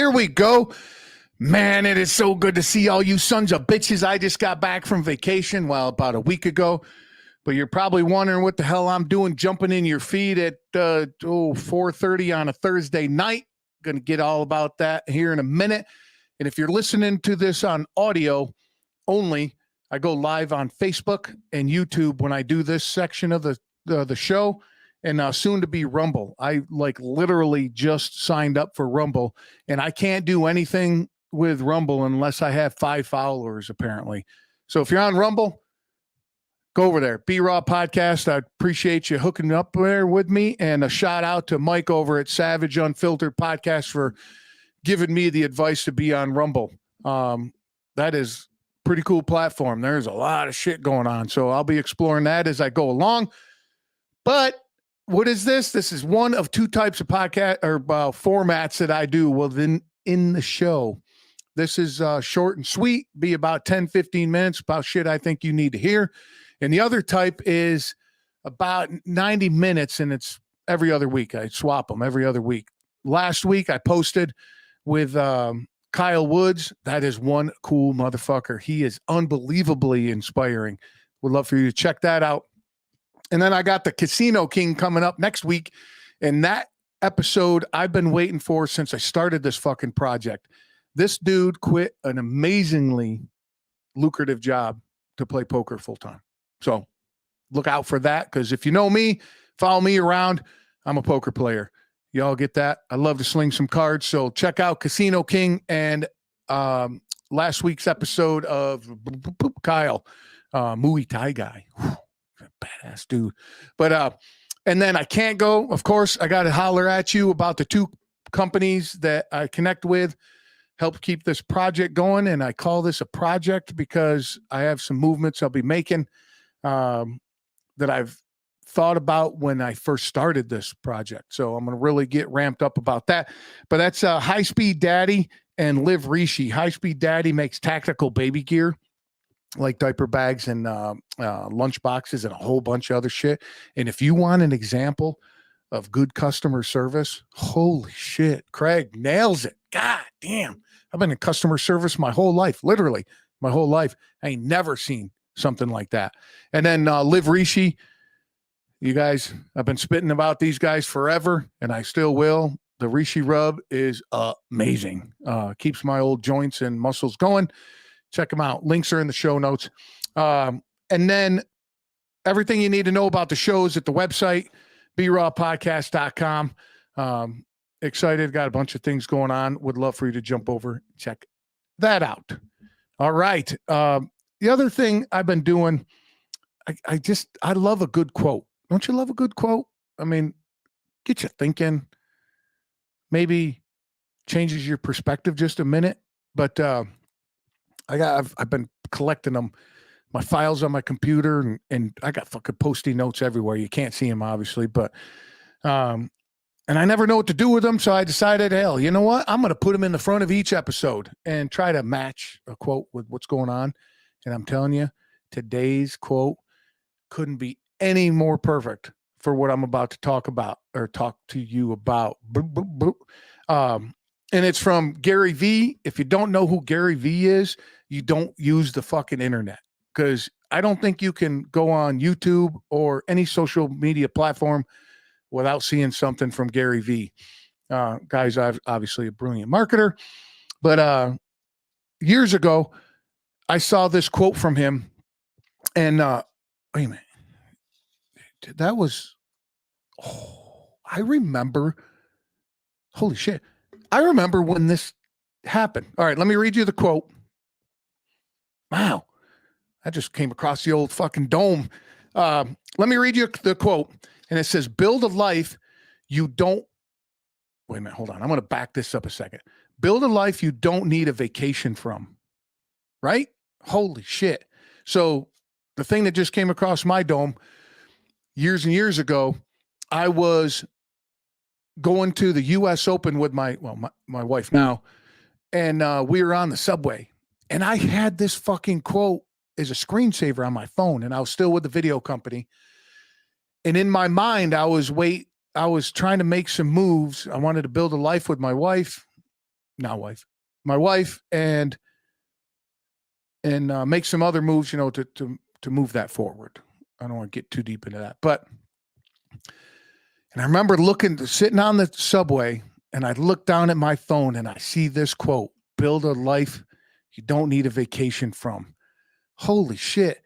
here we go. Man, it is so good to see all you sons of bitches. I just got back from vacation, well, about a week ago. But you're probably wondering what the hell I'm doing jumping in your feed at 4:30 on a Thursday night. Going to get all about that here in a minute. And if you're listening to this on audio only, I go live on Facebook and YouTube when I do this section of the show, and soon to be Rumble. I literally just signed up for Rumble, and I can't do anything with Rumble unless I have 5 followers, apparently. So if you're on Rumble, go over there. B-Raw Podcast. I appreciate you hooking up there with me. And a shout out to Mike over at Savage Unfiltered Podcast for giving me the advice to be on Rumble. That is a pretty cool platform. There's a lot of shit going on. So I'll be exploring that as I go along. But what is this? This is one of 2 types of podcast or formats that I do within in the show. This is short and sweet, be about 10, 15 minutes, about shit I think you need to hear. And the other type is about 90 minutes, and it's every other week. I swap them every other week. Last week, I posted with Kyle Woods. That is one cool motherfucker. He is unbelievably inspiring. Would love for you to check that out. And then I got the Casino King coming up next week. And that episode I've been waiting for since I started this fucking project. This dude quit an amazingly lucrative job to play poker full time. So look out for that, because if you know me, follow me around, I'm a poker player. Y'all get that? I love to sling some cards. So check out Casino King and last week's episode of Kyle, Muay Thai guy. Whew, badass dude. But and then I can't go. Of course, I got to holler at you about the 2 companies that I connect with, help keep this project going. And I call this a project because I have some movements I'll be making that I've thought about when I first started this project. So I'm going to really get ramped up about that. But that's High Speed Daddy and Live Rishi. High Speed Daddy makes tactical baby gear, like diaper bags and lunch boxes and a whole bunch of other shit. And if you want an example of good customer service, holy shit, Craig nails it. God damn. I've been in customer service my whole life, literally my whole life. I ain't never seen something like that. And then Live Rishi, you guys, I've been spitting about these guys forever, and I still will. The Rishi rub is amazing. Keeps my old joints and muscles going. Check them out. Links are in the show notes. And then everything you need to know about the shows at the website, brawpodcast.com. Excited. Got a bunch of things going on. Would love for you to jump over, check that out. All right. The other thing I've been doing, I love a good quote. Don't you love a good quote? I mean, get you thinking, maybe changes your perspective just a minute. But I've been collecting them, my files on my computer, and I got fucking Post-it notes everywhere. You can't see them obviously, but and I never know what to do with them. So I decided, hell, you know what? I'm going to put them in the front of each episode and try to match a quote with what's going on. And I'm telling you, today's quote couldn't be any more perfect for what I'm about to talk about or talk to you about. And it's from Gary Vee. If you don't know who Gary Vee is, you don't use the fucking internet, because I don't think you can go on YouTube or any social media platform without seeing something from Gary Vee. Guy's obviously a brilliant marketer, but years ago, I saw this quote from him, and wait a minute. That was, I remember, holy shit. I remember when this happened. All right, let me read you the quote. Wow. I just came across the old fucking dome. Let me read you the quote. And it says, build a life you don't, wait a minute, hold on. I'm going to back this up a second. Build a life you don't need a vacation from. Right? Holy shit. So the thing that just came across my dome years and years ago, I was going to the U.S. Open with my wife now, and we were on the subway, and I had this fucking quote as a screensaver on my phone, and I was still with the video company. And in my mind, I was trying to make some moves. I wanted to build a life with my wife. not wife, my wife, and make some other moves, to move that forward. I don't want to get too deep into that, but and I remember sitting on the subway, and I look down at my phone and I see this quote: "Build a life you don't need a vacation from." Holy shit!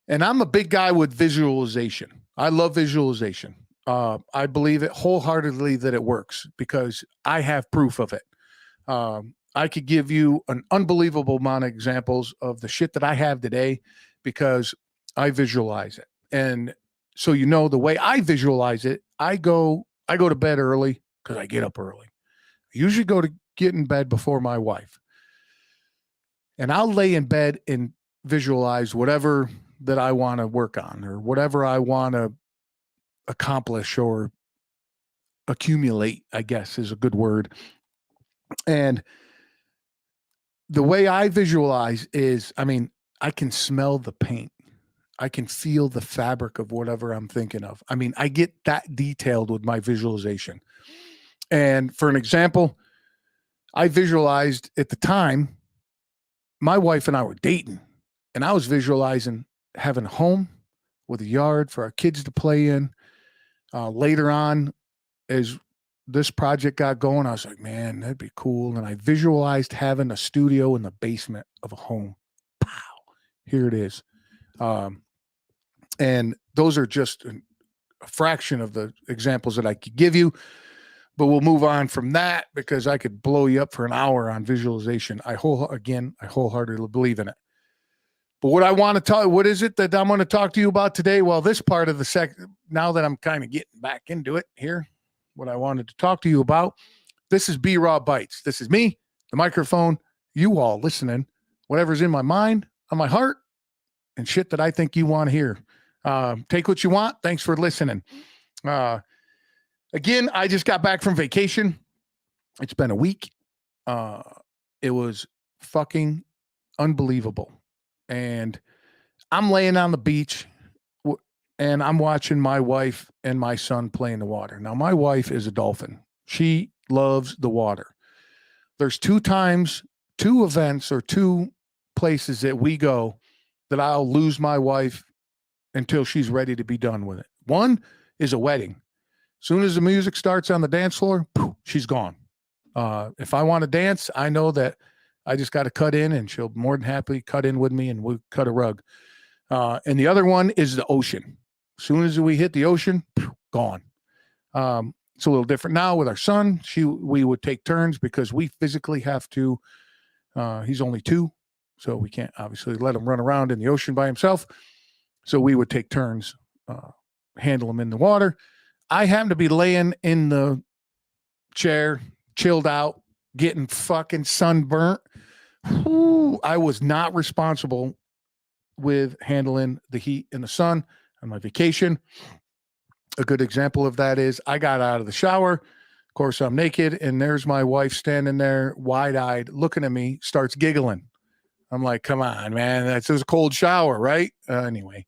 And I'm a big guy with visualization. I love visualization. I believe it wholeheartedly that it works because I have proof of it. I could give you an unbelievable amount of examples of the shit that I have today because I visualize it. And so the way I visualize it, I go to bed early because I get up early. I usually go to get in bed before my wife. And I'll lay in bed and visualize whatever that I want to work on or whatever I want to accomplish or accumulate, I guess is a good word. And the way I visualize is, I can smell the paint. I can feel the fabric of whatever I'm thinking of. I get that detailed with my visualization. And for an example, I visualized at the time, my wife and I were dating, and I was visualizing having a home with a yard for our kids to play in. Later on, as this project got going, I was like, man, that'd be cool. And I visualized having a studio in the basement of a home. Pow, here it is. And those are just a fraction of the examples that I could give you, but we'll move on from that because I could blow you up for an hour on visualization. I wholeheartedly believe in it. But what is it that I'm going to talk to you about today? Well, this part of now that I'm kind of getting back into it here, what I wanted to talk to you about, this is B-Raw Bites. This is me, the microphone, you all listening, whatever's in my mind, on my heart, and shit that I think you want to hear. Take what you want. Thanks for listening. Again, I just got back from vacation. It's been a week. It was fucking unbelievable. And I'm laying on the beach and I'm watching my wife and my son play in the water. Now, my wife is a dolphin. She loves the water. There's two events or two places that we go that I'll lose my wife until she's ready to be done with it. One is a wedding. As soon as the music starts on the dance floor, poof, she's gone. If I want to dance, I know that I just got to cut in and she'll more than happily cut in with me and we'll cut a rug. And the other one is the ocean. As soon as we hit the ocean, poof, gone. It's a little different now with our son. We would take turns because we physically have to. He's only 2, so we can't obviously let him run around in the ocean by himself. So we would take turns, handle him in the water. I happen to be laying in the chair, chilled out, getting fucking sunburnt. Whew, I was not responsible with handling the heat in the sun on my vacation. A good example of that is I got out of the shower. Of course, I'm naked, and there's my wife standing there, wide-eyed, looking at me, starts giggling. I'm like, come on, man. That's just a cold shower, right? Anyway,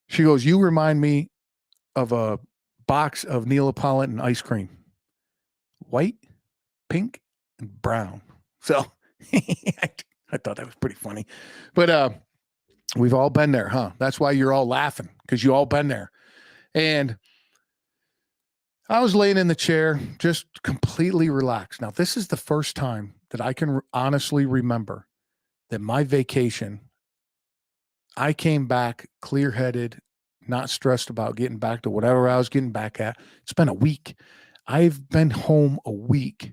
she goes, you remind me of a box of Neapolitan ice cream. White, pink, and brown. So I thought that was pretty funny. But we've all been there, huh? That's why you're all laughing, because you all been there. And I was laying in the chair, just completely relaxed. Now, this is the first time that I can honestly remember that my vacation, I came back clear-headed, not stressed about getting back to whatever I was getting back at. It's been a week. I've been home a week,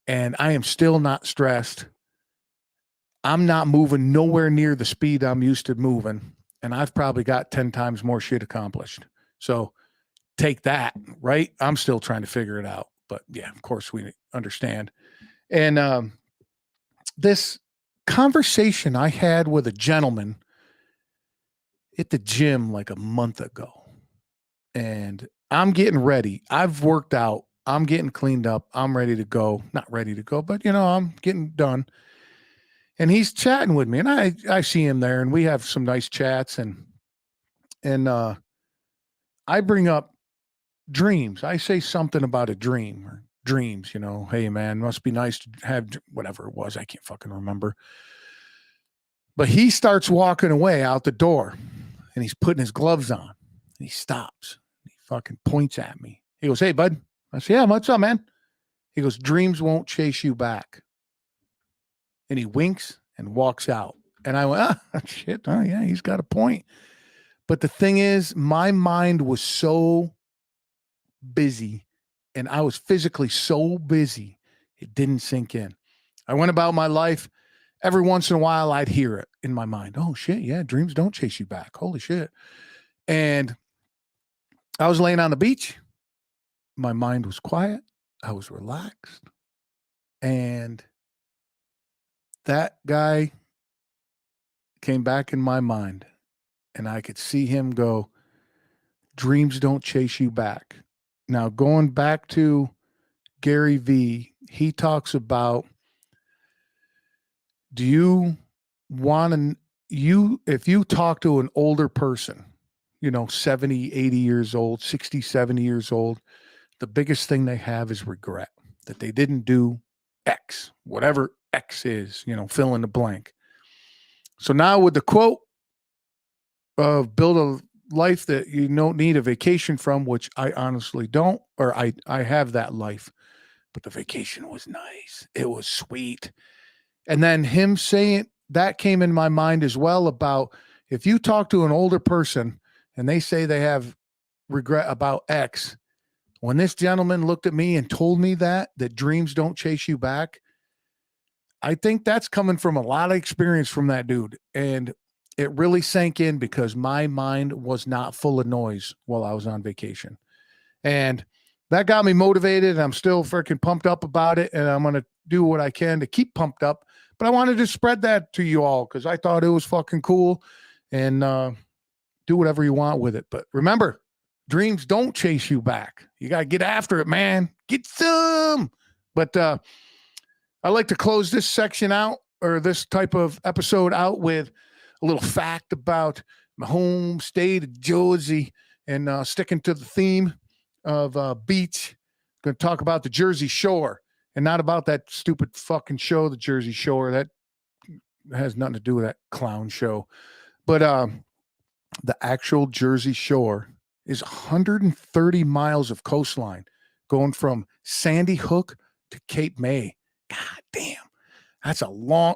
and I am still not stressed. I'm not moving nowhere near the speed I'm used to moving, and I've probably got 10 times more shit accomplished. So take that, right? I'm still trying to figure it out. But yeah, of course we understand. And this conversation I had with a gentleman at the gym like a month ago, and I'm getting ready. I've worked out. I'm getting cleaned up. I'm ready to go. Not ready to go, but I'm getting done. And he's chatting with me, and I see him there, and we have some nice chats, and I bring up dreams. I say something about a dream, or dreams, hey man, must be nice to have whatever it was. I can't fucking remember. But he starts walking away out the door and he's putting his gloves on. And he stops. He fucking points at me. He goes, "Hey, bud." I say, "Yeah, what's up, man?" He goes, "Dreams won't chase you back." And he winks and walks out. And I went, shit. Oh, yeah, he's got a point. But the thing is, my mind was so busy and I was physically so busy, it didn't sink in. I went about my life. Every once in a while, I'd hear it in my mind. Oh, shit. Yeah, dreams don't chase you back. Holy shit. And I was laying on the beach. My mind was quiet. I was relaxed. And that guy came back in my mind. And I could see him go, dreams don't chase you back. Now, going back to Gary Vee, he talks about, do you want to, if you talk to an older person, 70, 80 years old, 60, 70 years old, the biggest thing they have is regret that they didn't do X, whatever X is, fill in the blank. So now with the quote of build a life that you don't need a vacation from, which I honestly don't, or I have that life, but the vacation was nice. It was sweet. And then him saying that came in my mind as well about if you talk to an older person and they say they have regret about X, when this gentleman looked at me and told me that dreams don't chase you back, I think that's coming from a lot of experience from that dude. And it really sank in because my mind was not full of noise while I was on vacation. And that got me motivated. I'm still freaking pumped up about it. And I'm going to do what I can to keep pumped up. But I wanted to spread that to you all because I thought it was fucking cool. And do whatever you want with it. But remember, dreams don't chase you back. You got to get after it, man. Get some. But I like to close this section out, or this type of episode out, with a little fact about my home state of Jersey, and sticking to the theme of beach. Going to talk about the Jersey Shore and not about that stupid fucking show, the Jersey Shore. That has nothing to do with that clown show. But the actual Jersey Shore is 130 miles of coastline going from Sandy Hook to Cape May. God damn. That's a long,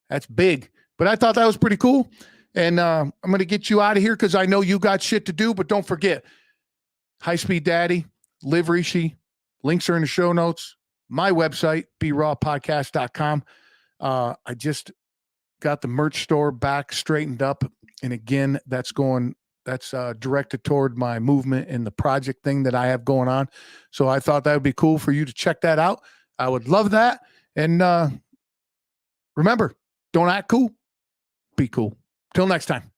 that's big. But I thought that was pretty cool. And I'm going to get you out of here because I know you got shit to do. But don't forget, High Speed Daddy, Live Rishi, links are in the show notes. My website, BeRawPodcast.com. I just got the merch store back straightened up. And again, that's directed toward my movement and the project thing that I have going on. So I thought that would be cool for you to check that out. I would love that. And remember, don't act cool. Be cool. Till next time.